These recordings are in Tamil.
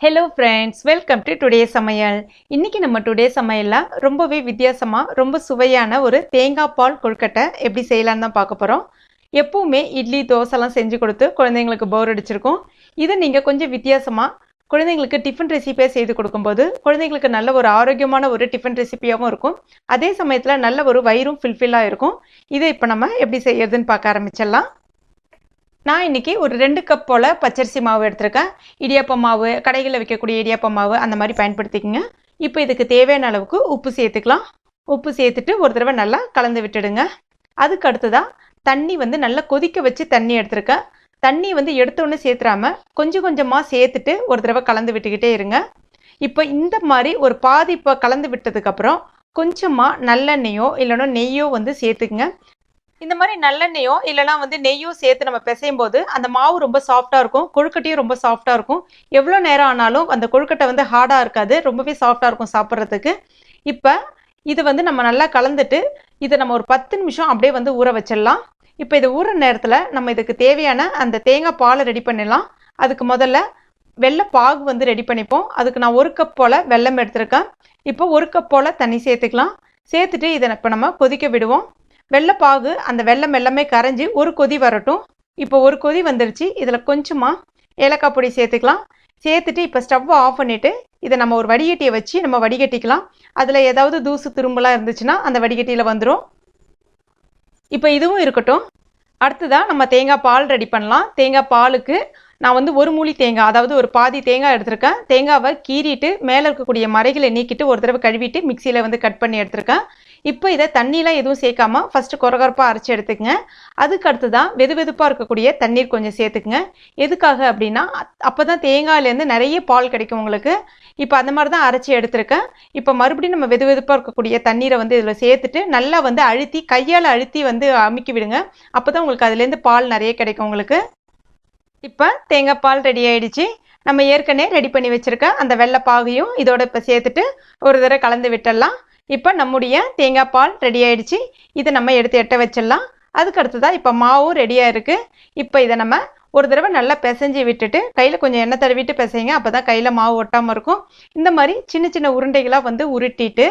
Hello friends, welcome to today's Samayal. இன்னைக்கு நம்ம டுடே சமையல்ல ரொம்பவே வித்தியாசமா ரொம்ப சுவையான ஒரு தேங்காய் பால் கொழுக்கட்டை எப்படி செய்யலாம்னு தான் பார்க்க போறோம். எப்பவுமே இட்லி தோசைலாம் செஞ்சு கொடுத்து குழந்தைங்களுக்கு போர் அடிச்சிருக்கும். இதை நீங்க கொஞ்சம் வித்தியாசமா குழந்தைங்களுக்கு டிஃபன் ரெசிபியா செய்து கொடுக்கும்போது குழந்தைங்களுக்கு நல்ல ஒரு ஆரோக்கியமான ஒரு டிஃபன் ரெசிபியாவும் இருக்கும். அதே சமயத்துல நல்ல ஒரு வயிறும் ஃபில்ஃபில்லா இருக்கும். இதை இப்போ நம்ம எப்படி செய்யறதுன்னு பார்க்க ஆரம்பிச்சிடலாம். நான் இன்னைக்கு ஒரு 2 கப் போல் பச்சரிசி மாவு எடுத்திருக்கேன். இடியாப்ப மாவு, கடைகளில் விற்கக்கூடிய இடியாப்ப மாவு அந்த மாதிரி பயன்படுத்திக்கங்க. இப்போ இதுக்கு தேவையான அளவுக்கு உப்பு சேர்த்துக்கலாம். உப்பு சேர்த்துட்டு ஒரு தடவை நல்லா கலந்து விட்டுடுங்க. அதுக்கு அடுத்ததான் தண்ணி நல்லா கொதிக்க வச்சு தண்ணி எடுத்திருக்கேன். தண்ணி எடுத்தோடனே சேர்த்துறாம கொஞ்சம் கொஞ்சமாக சேர்த்துட்டு ஒரு தடவை கலந்து விட்டுக்கிட்டே இருங்க. இப்போ இந்த மாதிரி ஒரு பாதி இப்போ கலந்து விட்டதுக்கப்புறம் கொஞ்சமாக நல்லெண்ணெயோ இல்லைன்னா நெய்யோ சேர்த்துக்குங்க. இந்த மாதிரி நல்லெண்ணெயோ இல்லைனா நெய்யோ சேர்த்து நம்ம பிசையும் போது அந்த மாவு ரொம்ப சாஃப்டாக இருக்கும், கொழுக்கட்டையும் ரொம்ப சாஃப்டாக இருக்கும். எவ்வளோ நேரம் ஆனாலும் அந்த கொழுக்கட்டை ஹார்டாக இருக்காது, ரொம்பவே சாஃப்டாக இருக்கும் சாப்பிட்றதுக்கு. இப்போ இது நம்ம நல்லா கலந்துட்டு இதை நம்ம ஒரு 10 நிமிஷம் அப்படியே ஊற வச்சிடலாம். இப்போ இது ஊற நேரத்தில் நம்ம இதுக்கு தேவையான அந்த தேங்காய் பாலை ரெடி பண்ணிடலாம். அதுக்கு முதல்ல வெள்ளை பாகு ரெடி பண்ணிப்போம். அதுக்கு நான் 1 கப் போல் வெல்லம் எடுத்திருக்கேன். இப்போ 1 கப் போல் தண்ணி சேர்த்துக்கலாம். சேர்த்துட்டு இதை இப்போ நம்ம கொதிக்க விடுவோம். வெள்ளைப்பாகு அந்த வெள்ளம் எல்லாமே கரைஞ்சி ஒரு கொதி வரட்டும். இப்போ ஒரு கொதி வந்துருச்சு. இதில் கொஞ்சமாக ஏலக்காய் பொடி சேர்த்துக்கலாம். சேர்த்துட்டு இப்போ ஸ்டவ்வை ஆஃப் பண்ணிவிட்டு இதை நம்ம ஒரு வடிகட்டியை வச்சு நம்ம வடிகட்டிக்கலாம். அதில் ஏதாவது தூசு திரும்பலாம் இருந்துச்சுன்னா அந்த வடிகட்டியில் வந்துடும். இப்போ இதுவும் இருக்கட்டும். அடுத்ததான் நம்ம தேங்காய் பால் ரெடி பண்ணலாம். தேங்காய் பாலுக்கு நான் ஒரு மூலி தேங்காய், அதாவது ஒரு பாதி தேங்காய் எடுத்திருக்கேன். தேங்காவை கீறிட்டு மேலே இருக்கக்கூடிய மரைகளை நீக்கிட்டு ஒரு தடவை கழுவிட்டு மிக்சியில் கட் பண்ணி எடுத்திருக்கேன். இப்போ இதை தண்ணியெலாம் எதுவும் சேர்க்காம ஃபஸ்ட்டு கொரகொரப்பாக அரைச்சி எடுத்துக்கங்க. அதுக்கு அடுத்து தான் வெது வெதுப்பாக இருக்கக்கூடிய தண்ணீர் கொஞ்சம் சேர்த்துக்குங்க. எதுக்காக அப்படின்னா அப்போ தான் தேங்காயிலேருந்து நிறைய பால் கிடைக்கும் உங்களுக்கு. இப்போ அந்த மாதிரி தான் அரைச்சி எடுத்திருக்கேன். இப்போ மறுபடியும் நம்ம வெது வெதுப்பாக இருக்கக்கூடிய தண்ணீரை இதில் சேர்த்துட்டு நல்லா அழுத்தி கையால் அழுத்தி அமுக்கி விடுங்க. அப்போ தான் உங்களுக்கு அதுலேருந்து பால் நிறைய கிடைக்கும் உங்களுக்கு. இப்போ தேங்காய் பால் ரெடி ஆயிடுச்சு. நம்ம ஏற்கனவே ரெடி பண்ணி வச்சுருக்க அந்த வெள்ளை பாகையும் இதோட இப்போ சேர்த்துட்டு ஒரு தடவை கலந்து விட்டுடலாம். இப்போ நம்முடைய தேங்காய் பால் ரெடி ஆயிடுச்சு. இதை நம்ம எடுத்து எட்ட வச்சிடலாம். அதுக்கு அடுத்ததான் இப்போ மாவும் ரெடியாக இருக்குது. இப்போ இதை நம்ம ஒரு தடவை நல்லா பிசைஞ்சு விட்டுட்டு கையில் கொஞ்சம் எண்ணெய் தடவிட்டு பிசைங்க. அப்போ தான் கையில் மாவு ஒட்டாமல் இருக்கும். இந்த மாதிரி சின்ன சின்ன உருண்டைகளாக உருட்டிட்டு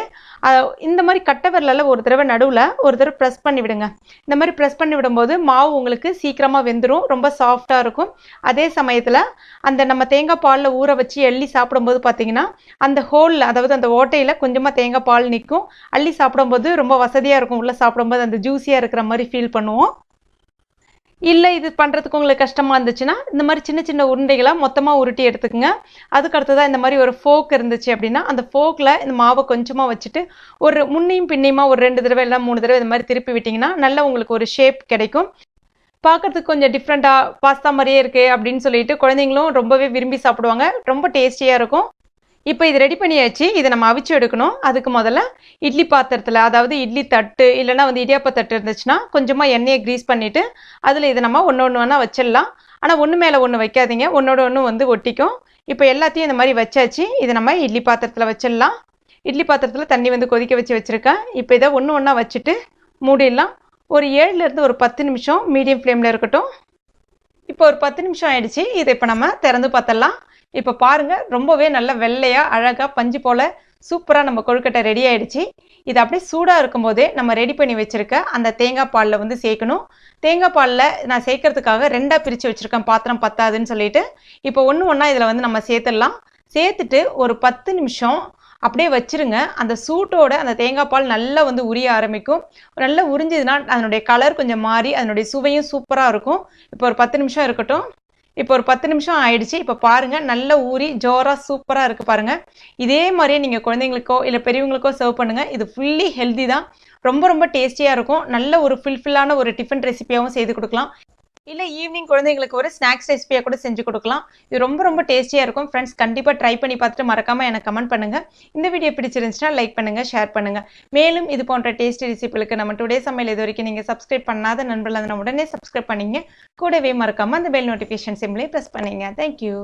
இந்த மாதிரி கட்டை விரலால் ஒரு தடவை நடுவில் ஒரு தடவை ப்ரெஸ் பண்ணி விடுங்க. இந்த மாதிரி ப்ரெஸ் பண்ணி விடும்போது மாவு உங்களுக்கு சீக்கிரமாக வெந்துடும், ரொம்ப சாஃப்டாக இருக்கும். அதே சமயத்தில் அந்த நம்ம தேங்காய் பாலில் ஊற வச்சு அள்ளி சாப்பிடும்போது பார்த்தீங்கன்னா அந்த ஹோலில், அதாவது அந்த ஓட்டையில் கொஞ்சமாக தேங்காய் பால் நிற்கும். அள்ளி சாப்பிடும்போது ரொம்ப வசதியாக இருக்கும். உள்ளே சாப்பிடும்போது அந்த ஜூஸியாக இருக்கிற மாதிரி ஃபீல் பண்ணுவோம். இல்லை இது பண்ணுறதுக்கு உங்களுக்கு கஷ்டமாக இருந்துச்சுன்னா இந்த மாதிரி சின்ன சின்ன உருண்டைகளாக மொத்தமாக உருட்டி எடுத்துக்கோங்க. அதுக்கு அடுத்ததாக இந்த மாதிரி ஒரு ஃபோக் இருந்துச்சு அப்படின்னா அந்த ஃபோக்கில் இந்த மாவை கொஞ்சமாக வச்சுட்டு ஒரு முன்னையும் பின்னையுமா ஒரு 2 தடவை இல்லை 3 தடவை இந்த மாதிரி திருப்பி விட்டிங்கன்னா நல்லா உங்களுக்கு ஒரு ஷேப் கிடைக்கும். பார்க்கறதுக்கு கொஞ்சம் டிஃப்ரெண்ட்டாக பாஸ்தா மாதிரியே இருக்குது அப்படின்னு சொல்லிட்டு குழந்தைங்களும் ரொம்பவே விரும்பி சாப்பிடுவாங்க. ரொம்ப டேஸ்டியாக இருக்கும். இப்போ இது ரெடி பண்ணியாச்சு. இதை நம்ம அவிச்சு எடுக்கணும். அதுக்கு முதல்ல இட்லி பாத்திரத்தில், அதாவது இட்லி தட்டு இல்லைனா இடியாப்ப தட்டு இருந்துச்சுன்னா கொஞ்சமாக எண்ணெயை க்ரீஸ் பண்ணிவிட்டு அதில் இதை நம்ம ஒன்று வச்சிடலாம். ஆனால் ஒன்று மேலே ஒன்று வைக்காதீங்க, ஒன்றோட ஒன்று ஒட்டிக்கும். இப்போ எல்லாத்தையும் இந்த மாதிரி வச்சாச்சு. இதை நம்ம இட்லி பாத்திரத்தில் வச்சிடலாம். இட்லி பாத்திரத்தில் தண்ணி கொதிக்க வச்சுருக்கேன். இப்போ இதை ஒன்று ஒன்றா வச்சுட்டு மூடிடலாம். ஒரு 7லேருந்து ஒரு 10 நிமிஷம் மீடியம் ஃப்ளேமில் இருக்கட்டும். இப்போ ஒரு 10 நிமிஷம் ஆயிடுச்சு. இதை இப்போ நம்ம திறந்து பார்த்தலாம். இப்போ பாருங்கள், ரொம்பவே நல்ல வெள்ளையாக அழகாக பஞ்சு போல் சூப்பராக நம்ம கொழுக்கட்டை ரெடி ஆகிடுச்சு. இது அப்படியே சூடாக இருக்கும்போதே நம்ம ரெடி பண்ணி வச்சுருக்க அந்த தேங்காய் பாலில் சேர்க்கணும். தேங்காய் பாலில் நான் சேர்க்கறதுக்காக 2ஆக பிரித்து வச்சுருக்கேன், பாத்திரம் பத்தாதுன்னு சொல்லிட்டு. இப்போ ஒன்றா இதில் நம்ம சேர்த்துடலாம். சேர்த்துட்டு ஒரு 10 நிமிஷம் அப்படியே வச்சுருங்க. அந்த சூட்டோட அந்த தேங்காய் பால் நல்லா உரிய ஆரம்பிக்கும். நல்லா உறிஞ்சதுன்னா அதனுடைய கலர் கொஞ்சம் மாறி அதனுடைய சுவையும் சூப்பராக இருக்கும். இப்போ ஒரு 10 நிமிஷம் இருக்கட்டும். இப்போ ஒரு 10 நிமிஷம் ஆயிடுச்சு. இப்போ பாருங்கள், நல்ல ஊறி ஜோராக சூப்பராக இருக்குது பாருங்கள். இதே மாதிரியே நீங்கள் குழந்தைங்களுக்கோ இல்லை பெரியவங்களுக்கோ சர்வ் பண்ணுங்கள். இது ஃபுல்லி ஹெல்தி தான், ரொம்ப ரொம்ப டேஸ்டியாக இருக்கும். நல்ல ஒரு ஃபுல்ஃபில்லான ஒரு டிஃபன் ரெசிபியாகவும் செய்து கொடுக்கலாம். இல்லை ஈவினிங் குழந்தைங்களுக்கு ஒரு ஸ்நாக்ஸ் ரெசிபியாக கூட செஞ்சு கொடுக்கலாம். இது ரொம்ப ரொம்ப டேஸ்டியாக இருக்கும். ஃப்ரெண்ட்ஸ், கண்டிப்பாக ட்ரை பண்ணி பார்த்துட்டு மறக்காமல் எனக்கு கமெண்ட் பண்ணுங்கள். இந்த வீடியோ பிடிச்சிருந்துச்சுன்னா லைக் பண்ணுங்கள், ஷேர் பண்ணுங்கள். மேலும் இது போன்ற டேஸ்டி ரெசிபிகளுக்கு நம்ம டுடே சமையல் இது வரைக்கும் நீங்கள் சப்ஸ்கிரைப் பண்ணாத நண்பர்கள் உடனே சப்ஸ்கிரைப் பண்ணிங்க. கூடவே மறக்காமல் அந்த பெல் நோட்டிஃபிகேஷன் சிம்லையும் ப்ரெஸ் பண்ணிங்க. தேங்க்யூ.